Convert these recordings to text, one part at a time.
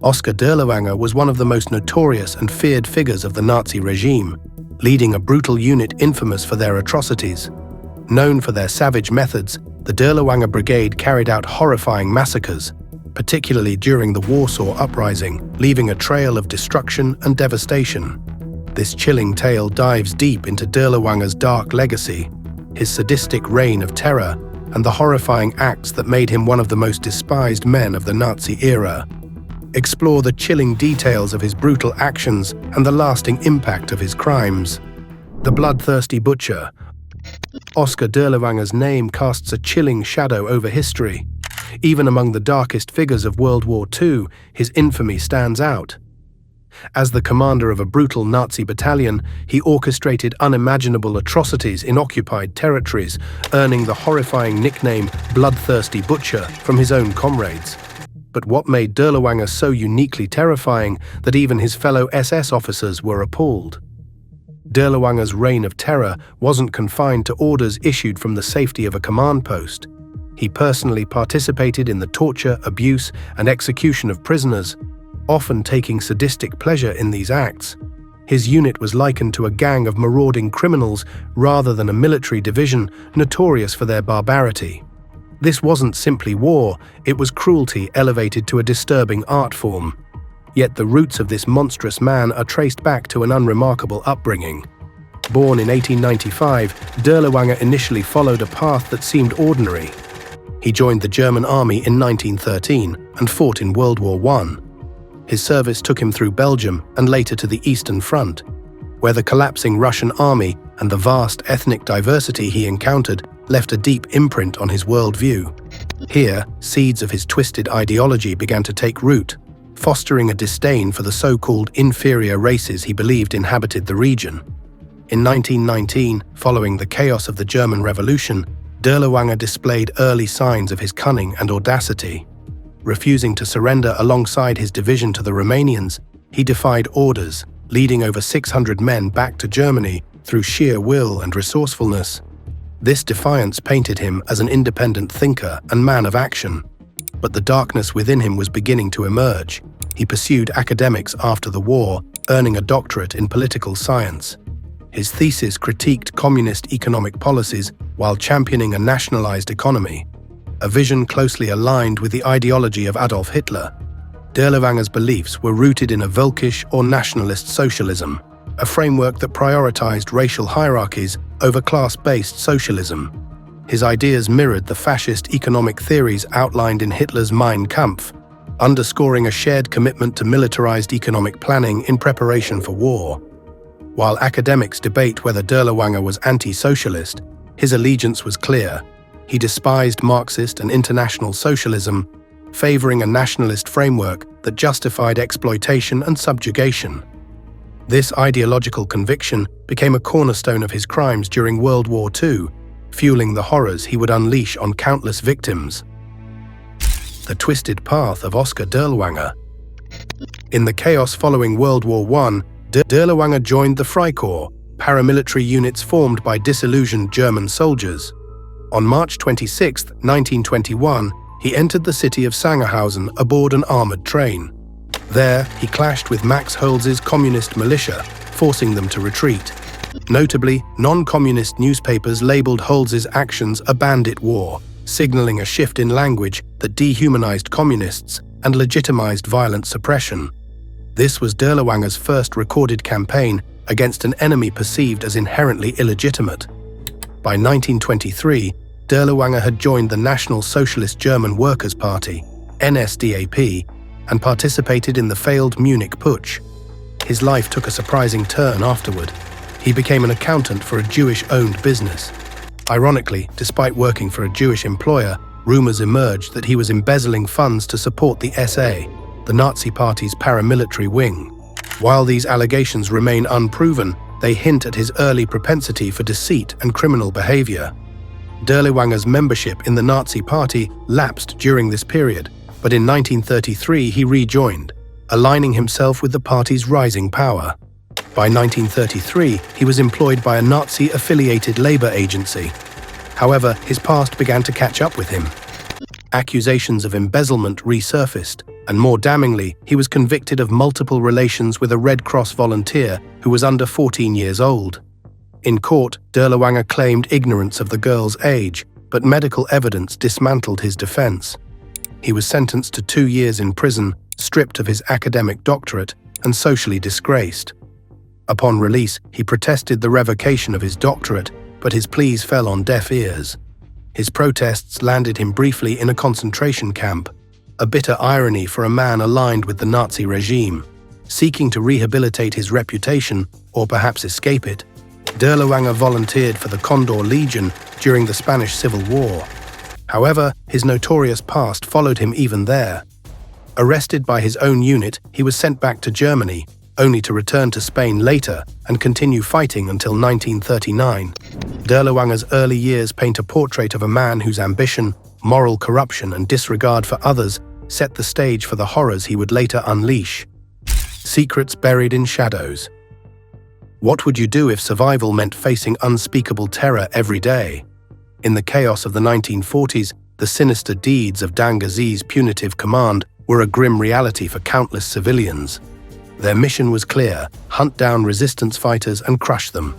Oskar Dirlewanger was one of the most notorious and feared figures of the Nazi regime, leading a brutal unit infamous for their atrocities. Known for their savage methods, the Dirlewanger Brigade carried out horrifying massacres, particularly during the Warsaw Uprising, leaving a trail of destruction and devastation. This chilling tale dives deep into Dirlewanger's dark legacy, his sadistic reign of terror, and the horrifying acts that made him one of the most despised men of the Nazi era. Explore the chilling details of his brutal actions and the lasting impact of his crimes. The bloodthirsty butcher. Oskar Dirlewanger's name casts a chilling shadow over history. Even among the darkest figures of World War II, his infamy stands out. As the commander of a brutal Nazi battalion, he orchestrated unimaginable atrocities in occupied territories, earning the horrifying nickname Bloodthirsty Butcher from his own comrades. But what made Dirlewanger so uniquely terrifying that even his fellow SS officers were appalled? Dirlewanger's reign of terror wasn't confined to orders issued from the safety of a command post. He personally participated in the torture, abuse, and execution of prisoners, often taking sadistic pleasure in these acts. His unit was likened to a gang of marauding criminals rather than a military division notorious for their barbarity. This wasn't simply war, it was cruelty elevated to a disturbing art form. Yet the roots of this monstrous man are traced back to an unremarkable upbringing. Born in 1895, Dirlewanger initially followed a path that seemed ordinary. He joined the German army in 1913 and fought in World War I. His service took him through Belgium and later to the Eastern Front, where the collapsing Russian army and the vast ethnic diversity he encountered left a deep imprint on his worldview. Here, seeds of his twisted ideology began to take root, fostering a disdain for the so-called inferior races he believed inhabited the region. In 1919, following the chaos of the German Revolution, Dirlewanger displayed early signs of his cunning and audacity. Refusing to surrender alongside his division to the Romanians, he defied orders, leading over 600 men back to Germany through sheer will and resourcefulness. This defiance painted him as an independent thinker and man of action. But the darkness within him was beginning to emerge. He pursued academics after the war, earning a doctorate in political science. His thesis critiqued communist economic policies while championing a nationalized economy, a vision closely aligned with the ideology of Adolf Hitler. Dirlewanger's beliefs were rooted in a Völkisch or nationalist socialism, a framework that prioritized racial hierarchies over class-based socialism. His ideas mirrored the fascist economic theories outlined in Hitler's Mein Kampf, underscoring a shared commitment to militarized economic planning in preparation for war. While academics debate whether Dirlewanger was anti-socialist, his allegiance was clear. He despised Marxist and international socialism, favoring a nationalist framework that justified exploitation and subjugation. This ideological conviction became a cornerstone of his crimes during World War II, fueling the horrors he would unleash on countless victims. The twisted path of Oskar Dirlewanger. In the chaos following World War I, Dirlewanger joined the Freikorps, paramilitary units formed by disillusioned German soldiers. On March 26, 1921, he entered the city of Sangerhausen aboard an armored train. There, he clashed with Max Holz's communist militia, forcing them to retreat. Notably, non-communist newspapers labeled Holz's actions a bandit war, signaling a shift in language that dehumanized communists and legitimized violent suppression. This was Dirlewanger's first recorded campaign against an enemy perceived as inherently illegitimate. By 1923, Dirlewanger had joined the National Socialist German Workers' Party, NSDAP, and participated in the failed Munich Putsch. His life took a surprising turn afterward. He became an accountant for a Jewish-owned business. Ironically, despite working for a Jewish employer, rumors emerged that he was embezzling funds to support the SA, the Nazi Party's paramilitary wing. While these allegations remain unproven, they hint at his early propensity for deceit and criminal behavior. Dirlewanger's membership in the Nazi Party lapsed during this period, but in 1933 he rejoined, aligning himself with the party's rising power. By 1933, he was employed by a Nazi-affiliated labor agency. However, his past began to catch up with him. Accusations of embezzlement resurfaced, And more damningly, he was convicted of multiple relations with a Red Cross volunteer who was under 14 years old. In court, Dirlewanger claimed ignorance of the girl's age, but medical evidence dismantled his defense. He was sentenced to 2 years in prison, stripped of his academic doctorate, and socially disgraced. Upon release, he protested the revocation of his doctorate, but his pleas fell on deaf ears. His protests landed him briefly in a concentration camp, a bitter irony for a man aligned with the Nazi regime. Seeking to rehabilitate his reputation, or perhaps escape it, Dirlewanger volunteered for the Condor Legion during the Spanish Civil War. However, his notorious past followed him even there. Arrested by his own unit, he was sent back to Germany, only to return to Spain later and continue fighting until 1939. Dirlewanger's early years paint a portrait of a man whose ambition, moral corruption, and disregard for others set the stage for the horrors he would later unleash. Secrets buried in shadows. What would you do if survival meant facing unspeakable terror every day? In the chaos of the 1940s, the sinister deeds of Dengiz's punitive command were a grim reality for countless civilians. Their mission was clear: hunt down resistance fighters and crush them.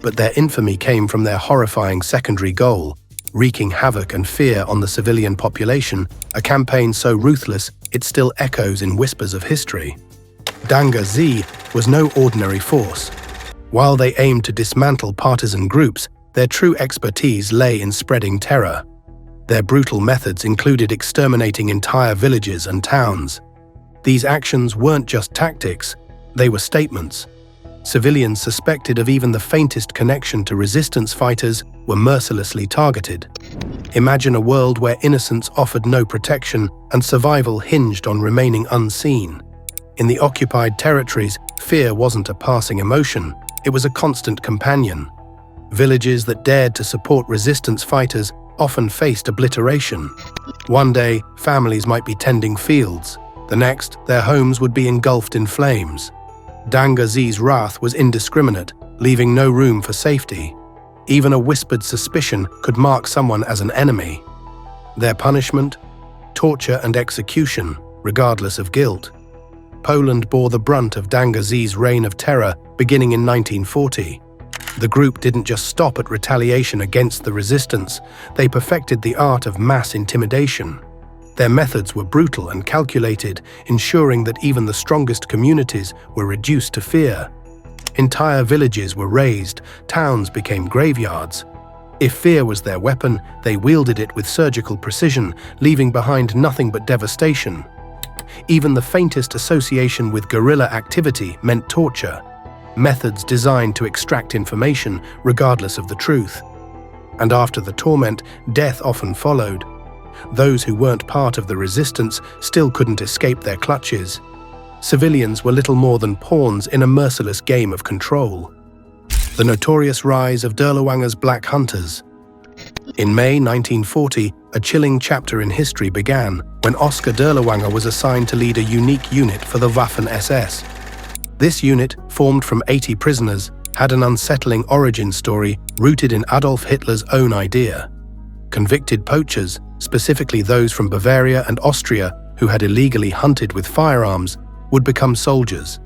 But their infamy came from their horrifying secondary goal, wreaking havoc and fear on the civilian population, a campaign so ruthless it still echoes in whispers of history. Dengiz was no ordinary force. While they aimed to dismantle partisan groups, their true expertise lay in spreading terror. Their brutal methods included exterminating entire villages and towns. These actions weren't just tactics, they were statements. Civilians suspected of even the faintest connection to resistance fighters were mercilessly targeted. Imagine a world where innocence offered no protection and survival hinged on remaining unseen. In the occupied territories, fear wasn't a passing emotion, it was a constant companion. Villages that dared to support resistance fighters often faced obliteration. One day, families might be tending fields. The next, their homes would be engulfed in flames. Dengiz's wrath was indiscriminate, leaving no room for safety. Even a whispered suspicion could mark someone as an enemy. Their punishment? Torture and execution, regardless of guilt. Poland bore the brunt of Dengiz's reign of terror beginning in 1940. The group didn't just stop at retaliation against the resistance, they perfected the art of mass intimidation. Their methods were brutal and calculated, ensuring that even the strongest communities were reduced to fear. Entire villages were razed, towns became graveyards. If fear was their weapon, they wielded it with surgical precision, leaving behind nothing but devastation. Even the faintest association with guerrilla activity meant torture, methods designed to extract information regardless of the truth. And after the torment, death often followed. Those who weren't part of the resistance still couldn't escape their clutches. Civilians were little more than pawns in a merciless game of control. The notorious rise of Dirlewanger's Black Hunters. In May 1940, a chilling chapter in history began when Oskar Dirlewanger was assigned to lead a unique unit for the Waffen-SS. This unit, formed from 80 prisoners, had an unsettling origin story rooted in Adolf Hitler's own idea. Convicted poachers, specifically those from Bavaria and Austria who had illegally hunted with firearms, would become soldiers.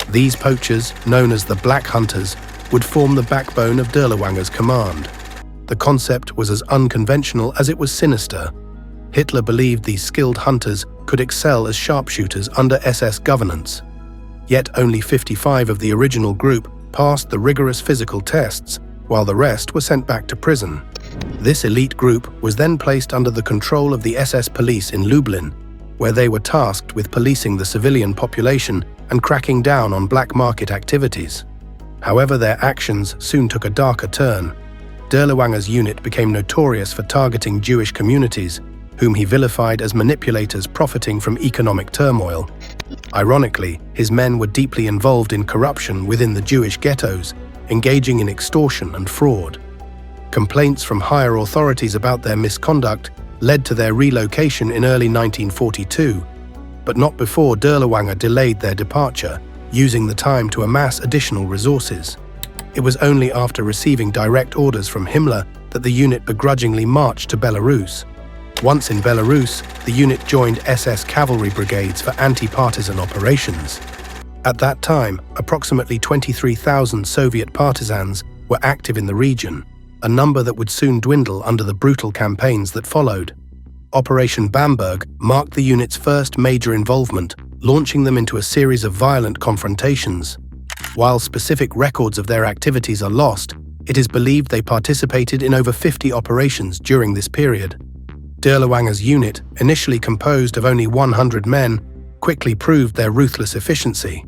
These poachers, known as the Black Hunters, would form the backbone of Dirlewanger's command. The concept was as unconventional as it was sinister. Hitler believed these skilled hunters could excel as sharpshooters under SS governance. Yet only 55 of the original group passed the rigorous physical tests, while the rest were sent back to prison. This elite group was then placed under the control of the SS police in Lublin, where they were tasked with policing the civilian population and cracking down on black market activities. However, their actions soon took a darker turn. Dirlewanger's unit became notorious for targeting Jewish communities, whom he vilified as manipulators profiting from economic turmoil. Ironically, his men were deeply involved in corruption within the Jewish ghettos, engaging in extortion and fraud. Complaints from higher authorities about their misconduct led to their relocation in early 1942, but not before Dirlewanger delayed their departure, using the time to amass additional resources. It was only after receiving direct orders from Himmler that the unit begrudgingly marched to Belarus. Once in Belarus, the unit joined SS cavalry brigades for anti-partisan operations. At that time, approximately 23,000 Soviet partisans were active in the region, a number that would soon dwindle under the brutal campaigns that followed. Operation Bamberg marked the unit's first major involvement, launching them into a series of violent confrontations. While specific records of their activities are lost, it is believed they participated in over 50 operations during this period. Dirlewanger's unit, initially composed of only 100 men, quickly proved their ruthless efficiency.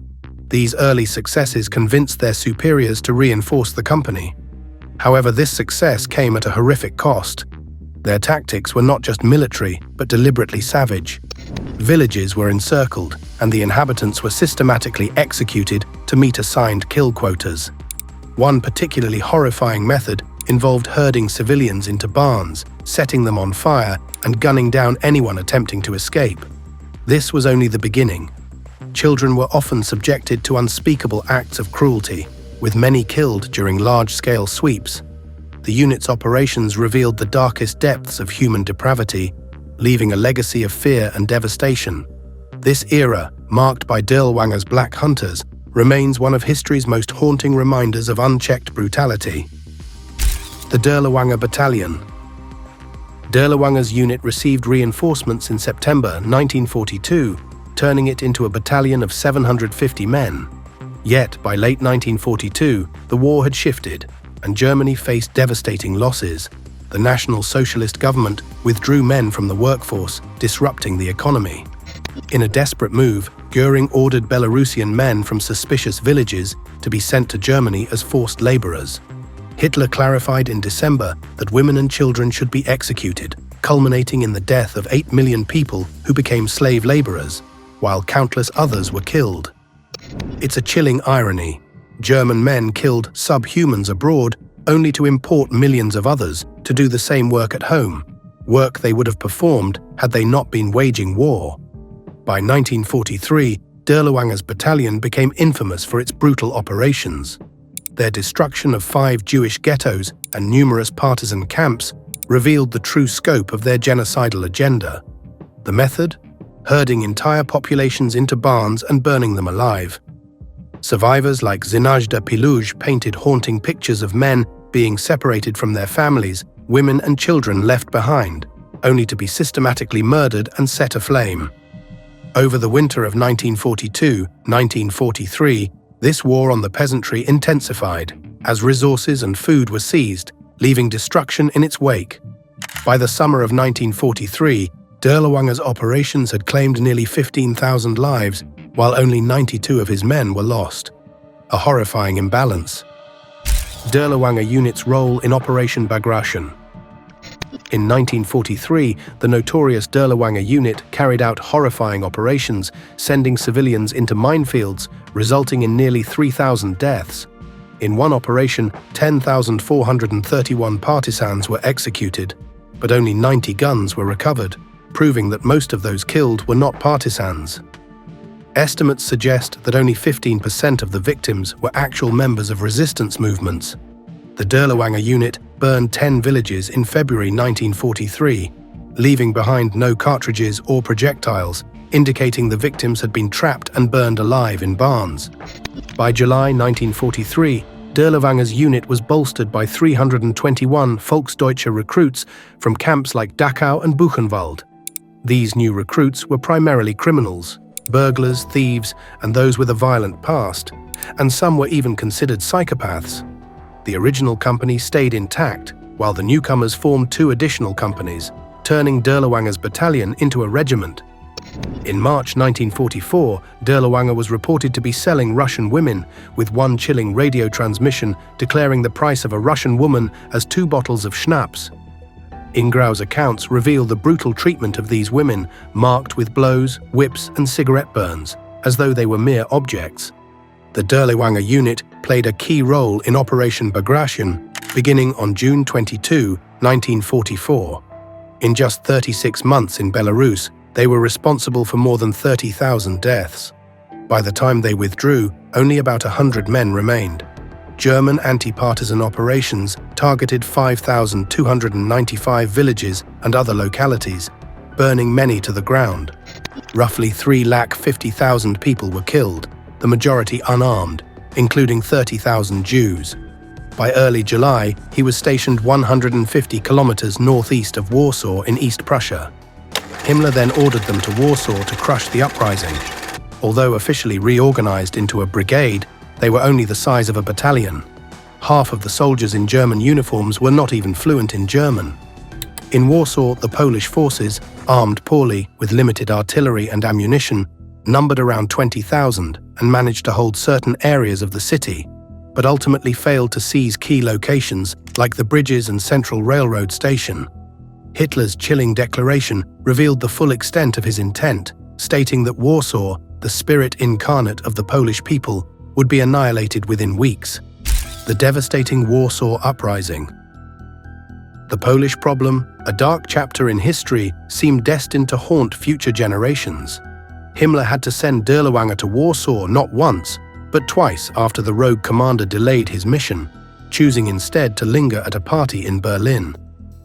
These early successes convinced their superiors to reinforce the company. However, this success came at a horrific cost. Their tactics were not just military, but deliberately savage. Villages were encircled, and the inhabitants were systematically executed to meet assigned kill quotas. One particularly horrifying method involved herding civilians into barns, setting them on fire, and gunning down anyone attempting to escape. This was only the beginning. Children were often subjected to unspeakable acts of cruelty, with many killed during large-scale sweeps. The unit's operations revealed the darkest depths of human depravity, leaving a legacy of fear and devastation. This era, marked by Dirlewanger's Black Hunters, remains one of history's most haunting reminders of unchecked brutality. The Dirlewanger Battalion. Dirlewanger's unit received reinforcements in September 1942, turning it into a battalion of 750 men. Yet, by late 1942, the war had shifted, and Germany faced devastating losses. The National Socialist government withdrew men from the workforce, disrupting the economy. In a desperate move, Göring ordered Belarusian men from suspicious villages to be sent to Germany as forced laborers. Hitler clarified in December that women and children should be executed, culminating in the death of 8 million people who became slave laborers, while countless others were killed. It's a chilling irony. German men killed subhumans abroad only to import millions of others to do the same work at home, work they would have performed had they not been waging war. By 1943, Dirlewanger's battalion became infamous for its brutal operations. Their destruction of 5 Jewish ghettos and numerous partisan camps revealed the true scope of their genocidal agenda. The method? Herding entire populations into barns and burning them alive. Survivors like Zinajda Piluj painted haunting pictures of men being separated from their families, women and children left behind, only to be systematically murdered and set aflame. Over the winter of 1942-1943, this war on the peasantry intensified, as resources and food were seized, leaving destruction in its wake. By the summer of 1943, Dirlewanger's operations had claimed nearly 15,000 lives, while only 92 of his men were lost. A horrifying imbalance. Dirlewanger unit's role in Operation Bagration. In 1943, the notorious Dirlewanger unit carried out horrifying operations, sending civilians into minefields, resulting in nearly 3,000 deaths. In one operation, 10,431 partisans were executed, but only 90 guns were recovered, proving that most of those killed were not partisans. Estimates suggest that only 15% of the victims were actual members of resistance movements. The Dirlewanger unit burned 10 villages in February 1943, leaving behind no cartridges or projectiles, indicating the victims had been trapped and burned alive in barns. By July 1943, Dirlewanger's unit was bolstered by 321 Volksdeutsche recruits from camps like Dachau and Buchenwald. These new recruits were primarily criminals, burglars, thieves, and those with a violent past, and some were even considered psychopaths. The original company stayed intact, while the newcomers formed 2 additional companies, turning Dirlewanger's battalion into a regiment. In March 1944, Dirlewanger was reported to be selling Russian women, with one chilling radio transmission declaring the price of a Russian woman as 2 bottles of schnapps. Ingrau's accounts reveal the brutal treatment of these women, marked with blows, whips, and cigarette burns, as though they were mere objects. The Dirlewanger unit played a key role in Operation Bagration, beginning on June 22, 1944. In just 36 months in Belarus, they were responsible for more than 30,000 deaths. By the time they withdrew, only about 100 men remained. German anti-partisan operations targeted 5,295 villages and other localities, burning many to the ground. Roughly 350,000 people were killed, the majority unarmed, including 30,000 Jews. By early July, he was stationed 150 kilometers northeast of Warsaw in East Prussia. Himmler then ordered them to Warsaw to crush the uprising. Although officially reorganized into a brigade, they were only the size of a battalion. Half of the soldiers in German uniforms were not even fluent in German. In Warsaw, the Polish forces, armed poorly with limited artillery and ammunition, numbered around 20,000 and managed to hold certain areas of the city, but ultimately failed to seize key locations like the bridges and central railroad station. Hitler's chilling declaration revealed the full extent of his intent, stating that Warsaw, the spirit incarnate of the Polish people, would be annihilated within weeks. The devastating Warsaw Uprising. The Polish problem, a dark chapter in history, seemed destined to haunt future generations. Himmler had to send Dirlewanger to Warsaw not once, but twice after the rogue commander delayed his mission, choosing instead to linger at a party in Berlin.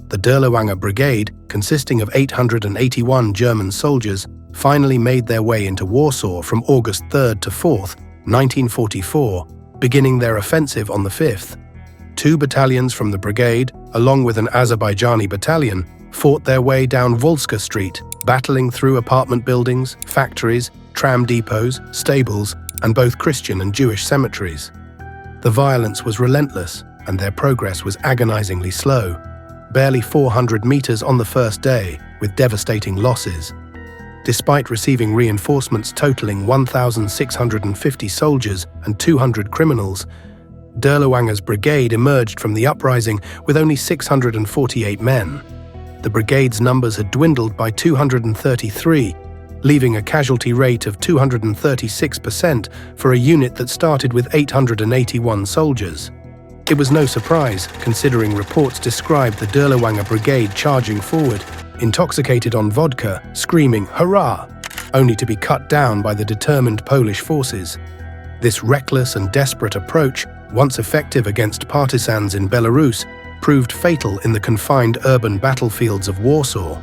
The Dirlewanger Brigade, consisting of 881 German soldiers, finally made their way into Warsaw from August 3rd to 4th, 1944, beginning their offensive on the 5th. 2 battalions from the brigade, along with an Azerbaijani battalion, fought their way down Volska Street, battling through apartment buildings, factories, tram depots, stables, and both Christian and Jewish cemeteries. The violence was relentless, and their progress was agonizingly slow. Barely 400 meters on the first day, with devastating losses. Despite receiving reinforcements totaling 1,650 soldiers and 200 criminals, Dirlewanger's brigade emerged from the uprising with only 648 men. The brigade's numbers had dwindled by 233, leaving a casualty rate of 236% for a unit that started with 881 soldiers. It was no surprise, considering reports described the Dirlewanger Brigade charging forward, intoxicated on vodka, screaming "Hurrah!" only to be cut down by the determined Polish forces. This reckless and desperate approach, once effective against partisans in Belarus, proved fatal in the confined urban battlefields of Warsaw.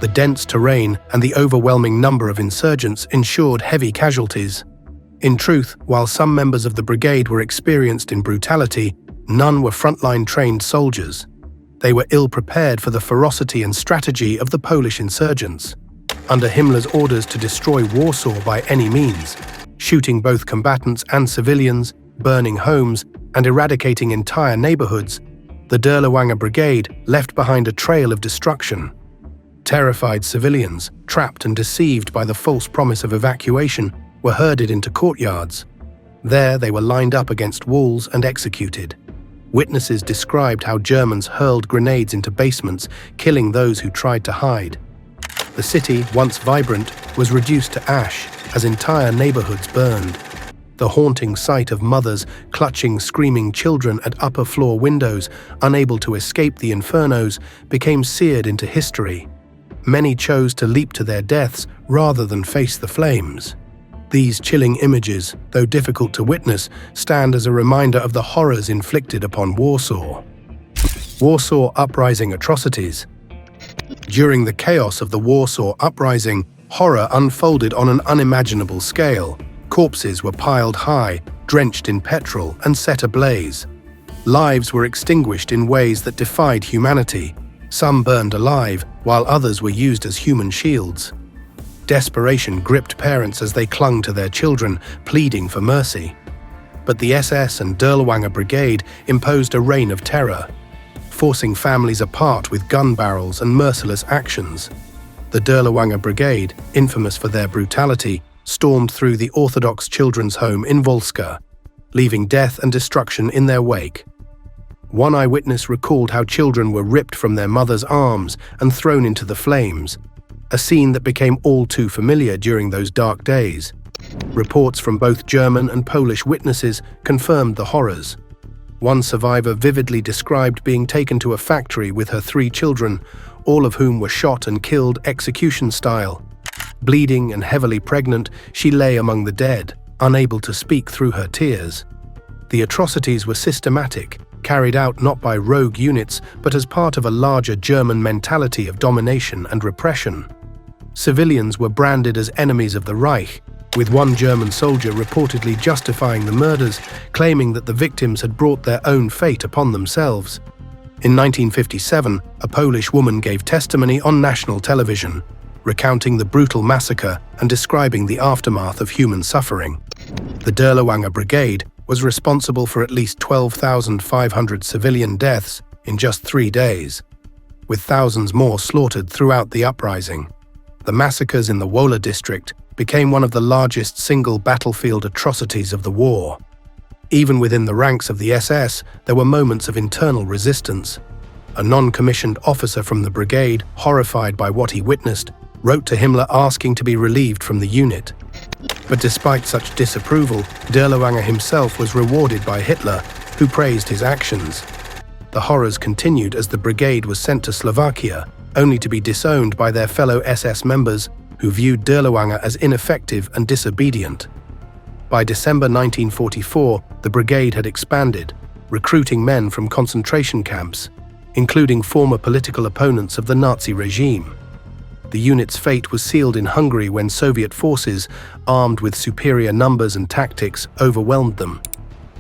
The dense terrain and the overwhelming number of insurgents ensured heavy casualties. In truth, while some members of the brigade were experienced in brutality, none were frontline trained soldiers. They were ill-prepared for the ferocity and strategy of the Polish insurgents. Under Himmler's orders to destroy Warsaw by any means, shooting both combatants and civilians, burning homes, and eradicating entire neighborhoods, the Dirlewanger Brigade left behind a trail of destruction. Terrified civilians, trapped and deceived by the false promise of evacuation, were herded into courtyards. There they were lined up against walls and executed. Witnesses described how Germans hurled grenades into basements, killing those who tried to hide. The city, once vibrant, was reduced to ash as entire neighborhoods burned. The haunting sight of mothers clutching screaming children at upper-floor windows, unable to escape the infernos, became seared into history. Many chose to leap to their deaths rather than face the flames. These chilling images, though difficult to witness, stand as a reminder of the horrors inflicted upon Warsaw. Warsaw Uprising atrocities. During the chaos of the Warsaw Uprising, horror unfolded on an unimaginable scale. Corpses were piled high, drenched in petrol, and set ablaze. Lives were extinguished in ways that defied humanity. Some burned alive, while others were used as human shields. Desperation gripped parents as they clung to their children, pleading for mercy. But the SS and Dirlewanger Brigade imposed a reign of terror, forcing families apart with gun barrels and merciless actions. The Dirlewanger Brigade, infamous for their brutality, stormed through the Orthodox children's home in Volska, leaving death and destruction in their wake. One eyewitness recalled how children were ripped from their mother's arms and thrown into the flames, a scene that became all too familiar during those dark days. Reports from both German and Polish witnesses confirmed the horrors. One survivor vividly described being taken to a factory with her 3 children, all of whom were shot and killed execution style. Bleeding and heavily pregnant, she lay among the dead, unable to speak through her tears. The atrocities were systematic, carried out not by rogue units but as part of a larger German mentality of domination and repression. Civilians were branded as enemies of the Reich, with one German soldier reportedly justifying the murders, claiming that the victims had brought their own fate upon themselves. In 1957, a Polish woman gave testimony on national television, recounting the brutal massacre and describing the aftermath of human suffering. The Dirlewanger Brigade was responsible for at least 12,500 civilian deaths in just 3 days, with thousands more slaughtered throughout the uprising. The massacres in the Wola district became one of the largest single battlefield atrocities of the war. Even within the ranks of the SS, there were moments of internal resistance. A non-commissioned officer from the brigade, horrified by what he witnessed, wrote to Himmler asking to be relieved from the unit. But despite such disapproval, Dirlewanger himself was rewarded by Hitler, who praised his actions. The horrors continued as the brigade was sent to Slovakia, only to be disowned by their fellow SS members, who viewed Dirlewanger as ineffective and disobedient. By December 1944, the brigade had expanded, recruiting men from concentration camps, including former political opponents of the Nazi regime. The unit's fate was sealed in Hungary when Soviet forces, armed with superior numbers and tactics, overwhelmed them.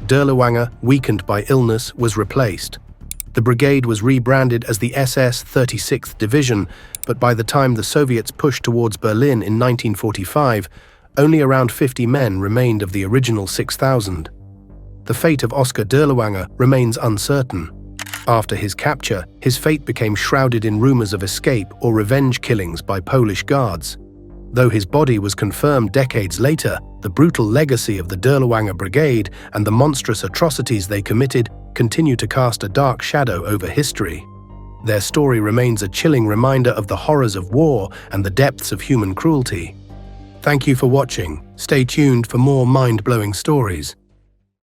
Dirlewanger, weakened by illness, was replaced. The brigade was rebranded as the SS 36th Division, but by the time the Soviets pushed towards Berlin in 1945, only around 50 men remained of the original 6,000. The fate of Oskar Dirlewanger remains uncertain. After his capture, his fate became shrouded in rumors of escape or revenge killings by Polish guards. Though his body was confirmed decades later, the brutal legacy of the Dirlewanger Brigade and the monstrous atrocities they committed continue to cast a dark shadow over history. Their story remains a chilling reminder of the horrors of war and the depths of human cruelty. Thank you for watching. Stay tuned for more mind-blowing stories.